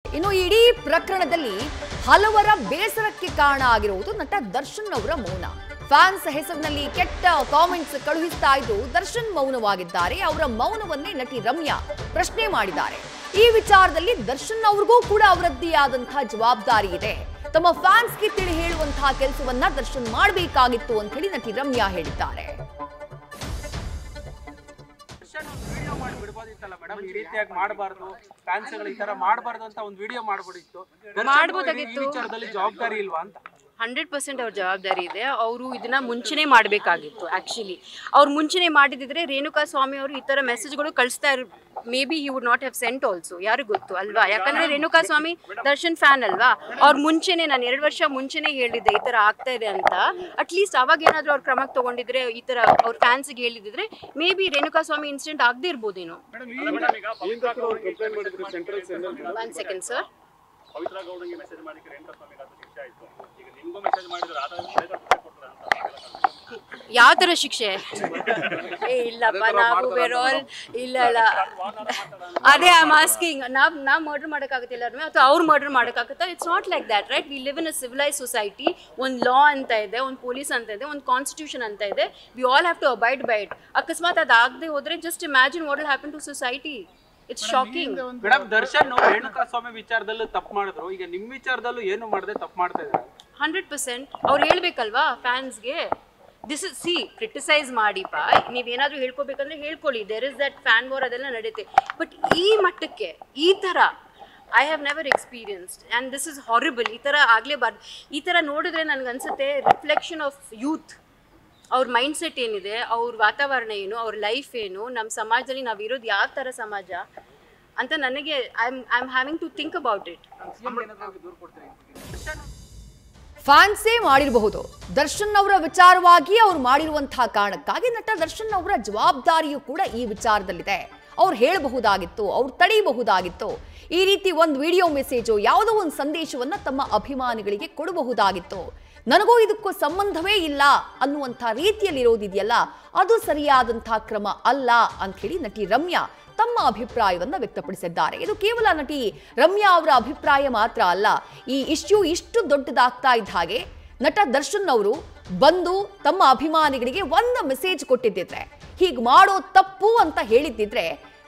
ಇನ್ನು ಇಡೀ ಪ್ರಕರಣದಲ್ಲಿ ಹಲವರ ಬೇಸರಕ್ಕೆ ಕಾರಣ ಆಗಿರುವುದು ನಟ ದರ್ಶನ್ ಅವರ ಮೌನ. ಫ್ಯಾನ್ಸ್ ಹೆಸರಿನಲ್ಲಿ ಕೆಟ್ಟ ಕಾಮೆಂಟ್ಸ್ ಕಳುಹಿಸ್ತಾ ಇದ್ದು ದರ್ಶನ್ ಮೌನವಾಗಿದ್ದಾರೆ. ಅವರ ಮೌನವನ್ನೇ ನಟಿ ರಮ್ಯಾ ಪ್ರಶ್ನೆ ಮಾಡಿದ್ದಾರೆ. ಈ ವಿಚಾರದಲ್ಲಿ ದರ್ಶನ್ ಅವ್ರಿಗೂ ಕೂಡ ಅವರದ್ದೇ ಆದಂತಹ ಜವಾಬ್ದಾರಿ ಇದೆ. ತಮ್ಮ ಫ್ಯಾನ್ಸ್ಗೆ ತಿಳಿ ಹೇಳುವಂತಹ ಕೆಲಸವನ್ನ ದರ್ಶನ್ ಮಾಡಬೇಕಾಗಿತ್ತು ಅಂತ ಹೇಳಿ ನಟಿ ರಮ್ಯಾ ಹೇಳಿದ್ದಾರೆ. ಮೇಡಮ್ ಈ ರೀತಿಯಾಗಿ ಮಾಡಬಾರದು, ಫ್ಯಾನ್ಸ್ ಗಳು ಈ ತರ ಮಾಡಬಾರದು ಅಂತ ಒಂದು ವಿಡಿಯೋ ಮಾಡಬಹುದಿತ್ತು. ಈ ವಿಚಾರದಲ್ಲಿ ಜವಾಬ್ದಾರಿ ಇಲ್ವಾ ಅಂತ? 100% ಅವ್ರ ಜವಾಬ್ದಾರಿ ಇದೆ. ಅವರು ಇದನ್ನ ಮುಂಚೆನೇ ಮಾಡಬೇಕಾಗಿತ್ತು. ಆಕ್ಚುಲಿ ಅವ್ರು ಮುಂಚೆನೇ ಮಾಡಿದಿದ್ರೆ ರೇಣುಕಾ ಸ್ವಾಮಿ ಅವರು ಈ ತರ ಮೆಸೇಜ್ಗಳು ಕಳಿಸ್ತಾ ಇರ್ may be he would not have scent also. ಯಾರು ಗೊತ್ತು ಅಲ್ವಾ? ಯಾಕಂದ್ರೆ ರೇಣುಕಾ ಸ್ವಾಮಿ ದರ್ಶನ್ ಫ್ಯಾನ್ ಅಲ್ವಾ. ಅವ್ರ ಮುಂಚೆನೆ ನಾನು 2 ವರ್ಷ ಮುಂಚೆನೆ ಹೇಳಿದ್ದೆ ಈ ತರ ಆಗ್ತಾ ಇದೆ ಅಂತ. ಅಟ್ಲೀಸ್ಟ್ ಅವಾಗ ಏನಾದ್ರು ಅವ್ರ ಕ್ರಮ ತಗೊಂಡಿದ್ರೆ, ಈ ತರ ಅವ್ರ ಫ್ಯಾನ್ಸ್ಗೆ ಹೇಳಿದ್ರೆ maybe Renuka Swamy incident ಆಗದೆ ಇರ್ಬೋದೇನೋ. 1 ಸೆಕೆಂಡ್ ಸರ್. ಯಾವ ತರ ಶಿಕ್ಷೆ? ಇಲ್ಲಪ್ಪ, ನಾವು ಬೇರೋಲ್ ಇಲ್ಲ ಇಲ್ಲ. ಅದೇ ಐ ಆಮ್ ಆಸ್ಕಿಂಗ್, ನಾವು ಮರ್ಡರ್ ಮಾಡೋಕ್ಕಾಗುತ್ತೆ ಎಲ್ಲರೂ ಅಥವಾ ಅವ್ರು ಮರ್ಡರ್ ಮಾಡೋಕ್ಕಾಗುತ್ತಾ? It's not like that, right? We live in a civilise society. ಒಂದು ಲಾ ಅಂತ ಇದೆ, ಒಂದು ಪೊಲೀಸ್ ಅಂತ ಇದೆ, ಒಂದು ಕಾನ್ಸ್ಟಿಟ್ಯೂಷನ್ ಅಂತ ಇದೆ. We all have to abide by it. ಅಕಸ್ಮಾತ್ ಅದಾಗದೆ ಹೋದ್ರೆ just imagine what will happen to society. It's shocking. Madam, Darshan Renuka Swamy ವಿಚಾರದಲ್ಲೂ ತಪ್ಪು ಮಾಡಿದ್ರು, ಈಗ ನಿಮ್ಮ ವಿಚಾರದಲ್ಲೂ ಏನು ಮಾಡದೆ ತಪ್ಪು ಮಾಡ್ತಾ ಇದ್ದಾರೆ. 100% ಅವ್ರು ಹೇಳ್ಬೇಕಲ್ವಾ ಫ್ಯಾನ್ಸ್ಗೆ. ದಿಸ್ ಇಸ್ ಸಿ ಕ್ರಿಟಿಸೈಸ್ ಮಾಡಿಪ್ಪ, ನೀವೇನಾದ್ರೂ ಹೇಳ್ಕೋಬೇಕಂದ್ರೆ ಹೇಳ್ಕೊಳ್ಳಿ. There is that fan war, ಅದೆಲ್ಲ ನಡೆಯುತ್ತೆ. ಬಟ್ ಈ ಮಟ್ಟಕ್ಕೆ ಈ ಥರ I have never experienced and this is horrible. ಈ ಥರ ಆಗಲೇಬಾರ್ದು. ಈ ಥರ ನೋಡಿದ್ರೆ ನನಗನ್ಸುತ್ತೆ ರಿಫ್ಲೆಕ್ಷನ್ ಆಫ್ ಯೂತ್. ಅವ್ರ ಮೈಂಡ್ಸೆಟ್ ಏನಿದೆ, ಅವ್ರ ವಾತಾವರಣ ಏನು, ಅವ್ರ ಲೈಫ್ ಏನು, ನಮ್ಮ ಸಮಾಜದಲ್ಲಿ ನಾವಿರೋದು ಯಾವ ಥರ ಸಮಾಜ ಅಂತ ನನಗೆ I am having to think about it. ಫ್ಯಾನ್ಸೇ ಮಾಡಿರಬಹುದು. ದರ್ಶನ್ ಅವರ ವಿಚಾರವಾಗಿ ಅವ್ರು ಮಾಡಿರುವಂತಹ ಕಾರಣಕ್ಕಾಗಿ ನಟ ದರ್ಶನ್ ಅವರ ಜವಾಬ್ದಾರಿಯೂ ಕೂಡ ಈ ವಿಚಾರದಲ್ಲಿದೆ. ಅವ್ರು ಹೇಳಬಹುದಾಗಿತ್ತು, ಅವ್ರು ತಡೆಯಬಹುದಾಗಿತ್ತು. ಈ ರೀತಿ ಒಂದು ವಿಡಿಯೋ ಮೆಸೇಜು, ಯಾವುದೋ ಒಂದು ಸಂದೇಶವನ್ನ ತಮ್ಮ ಅಭಿಮಾನಿಗಳಿಗೆ ಕೊಡಬಹುದಾಗಿತ್ತು. ನನಗೂ ಇದಕ್ಕೂ ಸಂಬಂಧವೇ ಇಲ್ಲ ಅನ್ನುವಂಥ ರೀತಿಯಲ್ಲಿರೋದಿದೆಯಲ್ಲ, ಅದು ಸರಿಯಾದಂತಹ ಕ್ರಮ ಅಲ್ಲ ಅಂತ ಹೇಳಿ ನಟಿ ರಮ್ಯಾ ತಮ್ಮ ಅಭಿಪ್ರಾಯವನ್ನ ವ್ಯಕ್ತಪಡಿಸಿದ್ದಾರೆ. ಇದು ಕೇವಲ ನಟಿ ರಮ್ಯಾ ಅವರ ಅಭಿಪ್ರಾಯ ಮಾತ್ರ ಅಲ್ಲ. ಈ ಇಶ್ಯೂ ಇಷ್ಟು ದೊಡ್ಡದಾಗ್ತಾ ಇದ್ದ ಹಾಗೆ ನಟ ದರ್ಶನ್ ಅವರು ಬಂದು ತಮ್ಮ ಅಭಿಮಾನಿಗಳಿಗೆ ಒಂದು ಮೆಸೇಜ್ ಕೊಟ್ಟಿದ್ದಿದ್ರೆ, ಹೀಗೆ ಮಾಡೋ ತಪ್ಪು ಅಂತ ಹೇಳಿದ್ದಿದ್ರೆ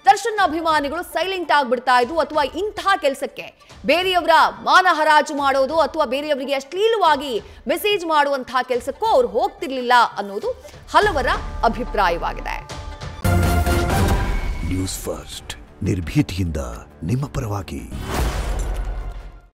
ದರ್ಶನ್ ಅಭಿಮಾನಿಗಳು ಸೈಲೆಂಟ್ ಆಗ್ಬಿಡ್ತಾ ಇದ್ರು. ಅಥವಾ ಇಂತಹ ಕೆಲಸಕ್ಕೆ ಬೇರೆಯವರ ಮಾನ ಹರಾಜು ಮಾಡೋದು ಅಥವಾ ಬೇರೆಯವರಿಗೆ ಅಶ್ಲೀಲವಾಗಿ ಮೆಸೇಜ್ ಮಾಡುವಂತಹ ಕೆಲಸಕ್ಕೂ ಅವ್ರು ಹೋಗ್ತಿರ್ಲಿಲ್ಲ ಅನ್ನೋದು ಹಲವರ ಅಭಿಪ್ರಾಯವಾಗಿದೆ. ನ್ಯೂಸ್ ಫಸ್ಟ್, ನಿರ್ಭೀತಿಯಿಂದ ನಿಮ್ಮ ಪರವಾಗಿ.